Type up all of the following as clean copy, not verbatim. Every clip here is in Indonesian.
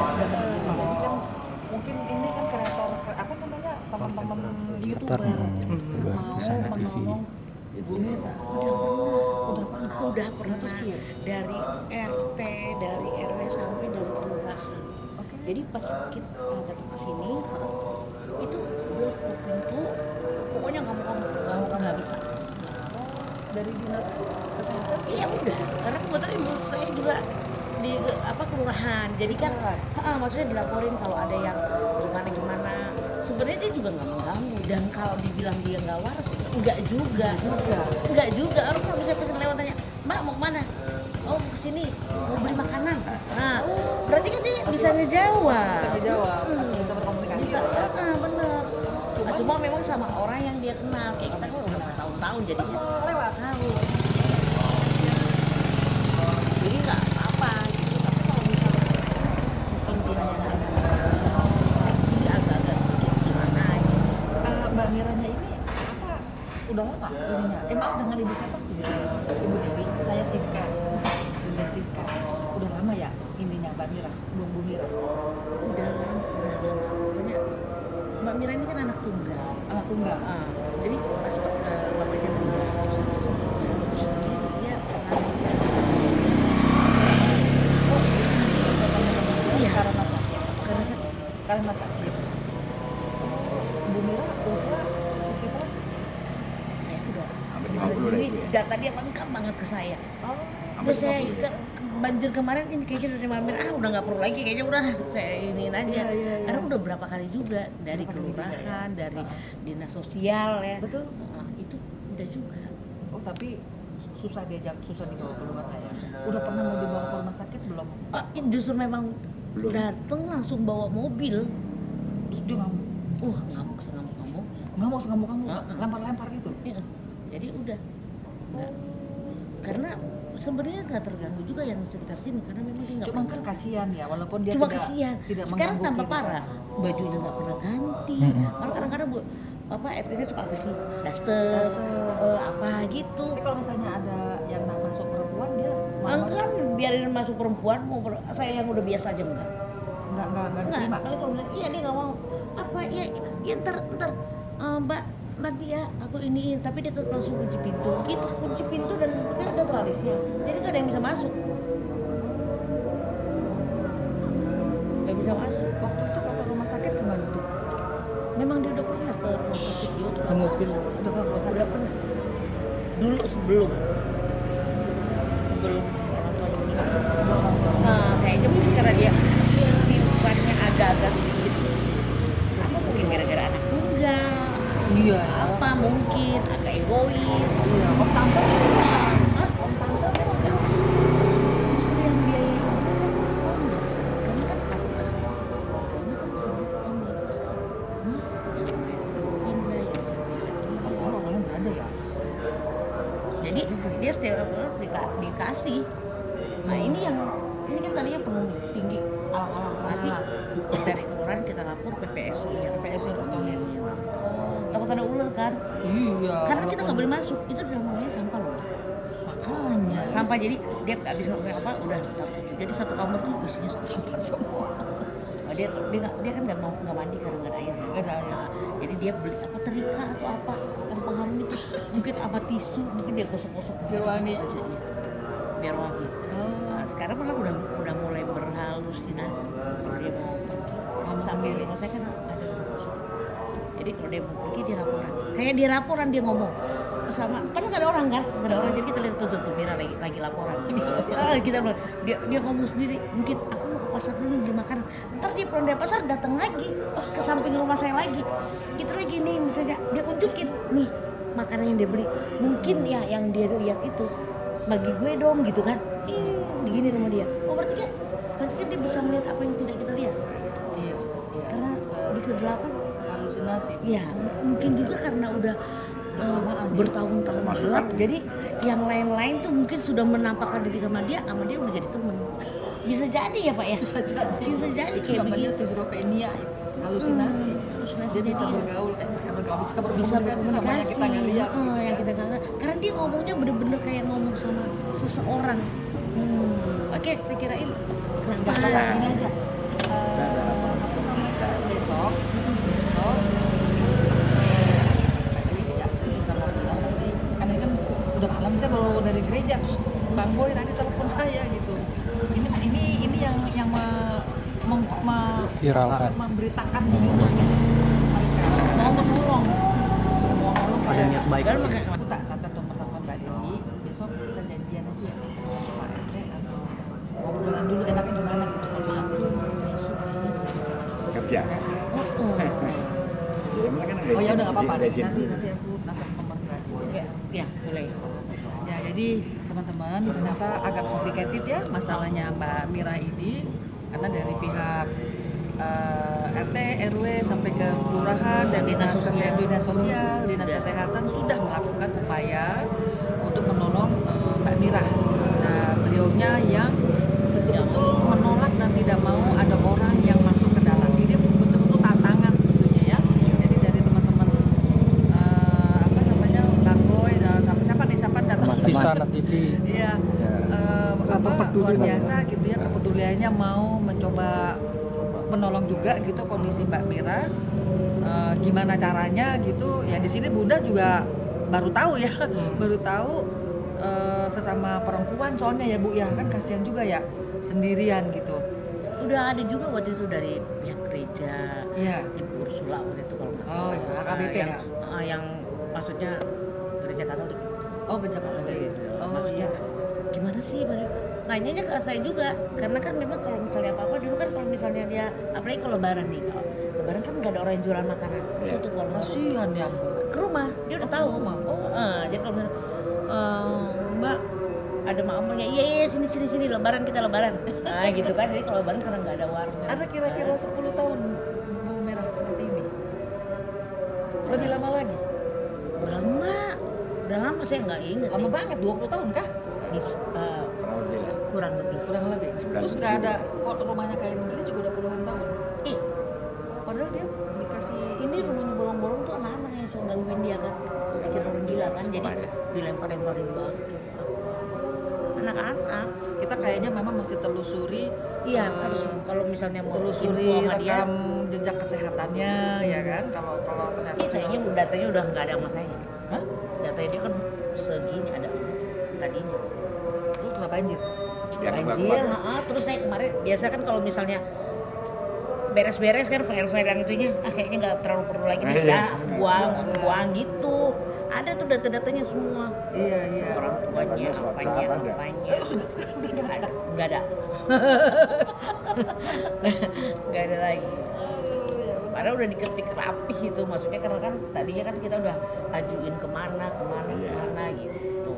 Jadi kan mungkin ini kan kreator apa namanya teman-teman YouTuber mau menolong ini udah pernah dari RT, dari RW sampai dari kelurahan. Jadi pas kita datang ke sini itu udah pintu, pokoknya nggak bisa. dari dinas kesehatan. Iya udah, karena kebetulan ibu saya juga di kelurahan, jadi kan maksudnya dilaporin kalau ada yang gimana. Sebenarnya dia juga nggak mengganggu, dan kalau dibilang dia nggak waras, nggak juga. Orang kalau bisa pesen lewat tanya, Mbak mau kemana? Oh kesini mau beli makanan. Nah berarti kan dia bisa ngejawab. Masih bisa berkomunikasi. Bisa, bener. Cuma memang sama orang yang dia kenal, kayak kita kan udah bertahun-tahun jadinya lewat tahu. Jadi nggak apa-apa gitu, tapi kalau misalnya intinya ini agak-agak sedikit gimana gitu. Mbak Miranya ini apa? Udah lama ininya. Maaf dengan ibu siapa? Ibu Dewi. Saya Siska. Bunda Siska. Udah lama ya ininya Mbak Mira, Bu Mira. Udah lama. Pokoknya Mbak Mira ini kan anak tunggal. Jadi pas bapaknya meninggal terus dia pernah karena sakit. Bu Mira usia sekitar saya udah Hampir 50 ini ya, Bu, ya? data dia lengkap banget ke saya. Hampir Terus saya 50 ya? banjir kemarin ini kayaknya dari Mamir udah nggak perlu lagi, kayaknya udah saya iniin aja. Iya. Karena udah berapa kali juga dari kelurahan, dari dinas sosial ya. Betul. Nah, itu udah juga. Oh tapi susah dibawa keluar ya. Udah pernah mau dibawa ke rumah sakit belum? Ini justru memang Belum. dateng langsung bawa mobil. Terus dia ngamuk. Ngamuk. Kamu lempar gitu. Iya. Jadi udah. Nggak. Karena sebenarnya nggak terganggu juga yang sekitar sini, karena memang dia nggak. Cuma kan kasihan ya, walaupun dia Cuma tidak kasihan. tidak Sekarang mengganggu tambah kita. parah, bajunya nggak pernah ganti. Malah kadang-kadang RT-nya suka kasih daster, apa gitu. Tapi kalau misalnya ada yang masuk perempuan dia Enggak, biarin masuk perempuan, saya yang udah biasa aja enggak. nggak Enggak, diterima. kali kalau bilang iya dia nggak mau. Apa ya ntar Mbak nanti ya aku iniin, tapi dia tetap langsung kunci pintu. Gitu, kunci pintu dan kan ada tralisnya. Jadi nggak ada yang bisa masuk. Nggak bisa masuk. Waktu itu kata rumah sakit kemana tuh? Memang dia udah pernah ke rumah sakit jiwa, cuma Mobil udah ke rumah sakit. udah pernah. Dulu sebelum orang tua meninggal. Kayaknya mungkin karena dia sifatnya agak-agak sedikit apa, mungkin gara-gara anak tunggal. Iya. Apa mungkin agak egois. Iya. Om tante. Om tante justru yang biayain. Karena kan pas-pas keluarganya kan semua om yang besar. Indah ya. Oh, orangnya nggak ada ya. Jadi dia setiap bulan dikasih. Nah ini kan tadinya penuh tinggi alang-alang, nanti dari kelurahan kita lapor PPSU yang potongin. Takut ada ular kan? Iya. Karena kita nggak boleh masuk, itu namanya sampah loh. Makanya. Sampah, jadi dia nggak bisa ngomong apa, udah takut. Jadi satu kamar tuh isinya sampah semua. Nah, dia kan nggak mandi karena nggak ada air. Nggak ada air. Nah, jadi dia beli apa terika atau apa yang pengharum itu, mungkin apa tisu, mungkin dia gosok-gosok Biar wangi. biar wangi. Nah, sekarang malah udah mulai berhalusinasi kalau dia mau pergi. Sampai rumah saya kan ada gosok. Jadi kalau dia mau pergi dia laporan. Kayak dia laporan dia ngomong sama, karena nggak ada orang kan, nggak ada orang, jadi kita lihat tuh Mira lagi laporan. Kita bilang, dia ngomong sendiri, mungkin aku mau ke pasar dulu beli makanan. Ntar dia pulang dari pasar datang lagi ke samping rumah saya lagi. Gitu lagi nih, misalnya dia unjukin nih makanan yang dia beli. Mungkin ya yang dia lihat itu bagi gue dong gitu kan. Begini sama dia. Oh berarti kan dia bisa melihat apa yang tidak kita lihat. Iya. Karena di kegelapan Halusinasi. ya mungkin juga karena udah bertahun-tahun Masuk gelap, kan? jadi yang lain-lain tuh mungkin sudah menampakkan diri sama dia udah jadi temen. Bisa jadi ya Pak ya? Bisa jadi. Bisa jadi Itu kayak namanya begitu. schizophrenia itu. Halusinasi. Halusinasi. Dia bisa Jadi, bergaul, bisa bisa berkomunikasi sama yang kita nggak lihat. yang kita nggak lihat. Karena dia ngomongnya bener-bener kayak ngomong sama seseorang. Oke, dikirain kenapa? Ini aja. baru dari gereja, terus Bang Boy tadi telepon saya gitu. Ini yang Viralkan. memberitakan begitu gitu. Mereka mau menolong Ada niat baik. Dan makanya aku tak tata teman-teman Mbak Dewi, besok kita janjian aja ya sama Pak RT atau ngobrolan dulu enaknya gimana gitu. Kalau besok Kerja. Ya, emang kan oh ya udah nggak apa-apa, gaji. nanti aku ngasih nomor Mbak Dewi. ya boleh. Ya, jadi teman-teman ternyata agak complicated ya masalahnya Mbak Mira ini, karena dari pihak RT, RW sampai ke kelurahan dan dinas sosial, dinas kesehatan sudah melakukan upaya untuk menolong Mbak Mira. Nah, beliaunya yang betul-betul menolak dan tidak mau ada orang yang masuk ke dalam. Ini betul-betul tantangan sebetulnya ya. Jadi dari teman-teman apa namanya Bang Boy dan siapa datang Di sana TV. iya luar biasa gitu ya, kepeduliannya mau mencoba menolong juga gitu kondisi Mbak Mira. Gimana caranya gitu ya, di sini Bunda juga baru tahu ya baru tahu sesama perempuan soalnya ya Bu ya, kan kasihan juga ya sendirian gitu. Udah ada juga waktu itu dari pihak gereja, Iya. Ibu Ursula waktu itu kalau nggak salah. Oh ya, AKBP yang, ya. yang maksudnya gereja Katolik. Oh berjabat lagi. Oh Maksudnya, iya. gimana sih Bari? Nanyanya ke saya juga, karena kan memang kalau misalnya apa-apa dulu kan kalau misalnya dia, apalagi kalau lebaran nih, kalau lebaran kan nggak ada orang yang jualan makanan, Iya. tutup warung. Kasihan ya Bu. Ke rumah, dia udah tahu. rumah. Jadi kalau misalnya, Mbak ada makamnya, iya sini lebaran kita lebaran. Nah gitu kan, jadi kalau lebaran karena nggak ada warung. Ada kira-kira 10 tahun Bu Merah seperti ini. Lebih lama lagi. Udah lama saya nggak inget. Lama banget, 20 tahun kah? Kurang lebih. Kurang lebih. Terus nggak ada kok rumahnya kayak begini juga udah puluhan tahun. Ih, Padahal dia dikasih ini rumahnya bolong-bolong tuh anak-anak yang suka gangguin dia kan, bikin orang gila kan, jadi dilempar-lemparin batu. Anak-anak. kita kayaknya memang mesti telusuri. Iya, harus kalau misalnya mau telusuri info sama dia. rekam jejak kesehatannya ya kan. Kalau ternyata Ini kayaknya datanya udah nggak ada sama saya. Hah? Datanya dia kan segini ada tadinya. Lu kena banjir. Banjir, terus saya kemarin biasa kan kalau misalnya beres-beres kan file-file yang itunya, kayaknya nggak terlalu perlu lagi nih, Iya. buang gitu. Ada tuh data-datanya semua. Iya. Orang tuanya, Datanya suatu apanya. Sudah sekarang udah nggak ada. Nggak ada. Nggak ada lagi. Padahal udah diketik rapih itu, maksudnya karena kan tadinya kan kita udah ajuin kemana gitu.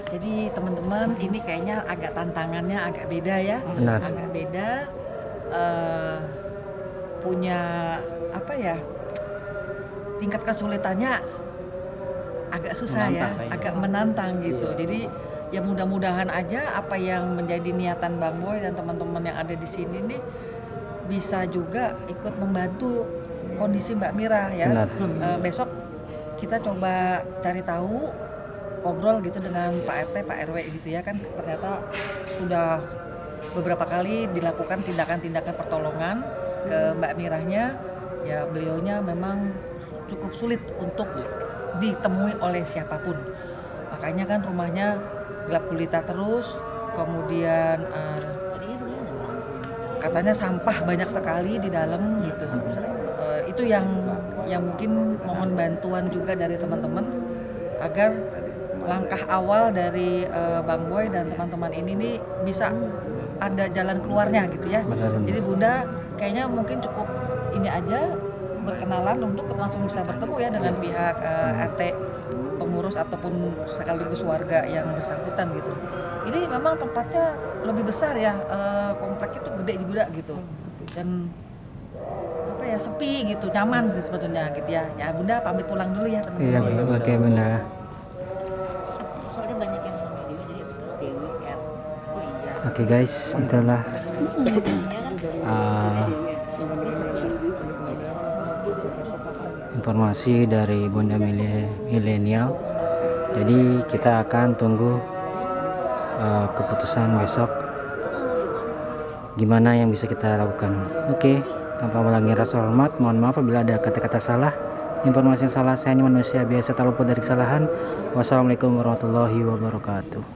Jadi teman-teman ini kayaknya agak tantangannya agak beda ya. Benar. Agak beda. Punya apa ya? Tingkat kesulitannya agak susah ya, Menantang, agak menantang gitu. Jadi ya mudah-mudahan aja apa yang menjadi niatan Bang Boy dan teman-teman yang ada di sini nih bisa juga ikut membantu kondisi Mbak Mira ya. Benar. Besok kita coba cari tahu, ngobrol gitu dengan Pak RT, Pak RW gitu ya kan, ternyata sudah beberapa kali dilakukan tindakan-tindakan pertolongan ke Mbak Mirahnya, ya beliaunya memang cukup sulit untuk ditemui oleh siapapun. Makanya kan rumahnya gelap gulita terus, kemudian katanya sampah banyak sekali di dalam gitu. Itu yang mungkin mohon bantuan juga dari teman-teman agar langkah awal dari Bang Boy dan teman-teman ini nih bisa ada jalan keluarnya gitu ya. Benar. Jadi Bunda kayaknya mungkin cukup ini aja berkenalan untuk langsung bisa bertemu ya dengan pihak RT, pengurus ataupun sekaligus warga yang bersangkutan gitu. Ini memang tempatnya lebih besar ya, kompleknya tuh gede juga gitu dan apa ya, sepi gitu, nyaman sih sebetulnya gitu ya. Ya Bunda pamit pulang dulu ya Iya, teman-teman. oke benar. Soalnya banyak yang namanya Dewi, jadi terus Dewi R. Oh iya. Oke guys, itulah informasi dari Bunda Milenial. Jadi kita akan tunggu keputusan besok gimana yang bisa kita lakukan. Oke, tanpa mengulangi rasa hormat, mohon maaf apabila ada kata-kata salah, informasi yang salah. Saya hanya manusia biasa, tak luput dari kesalahan. Wassalamualaikum warahmatullahi wabarakatuh.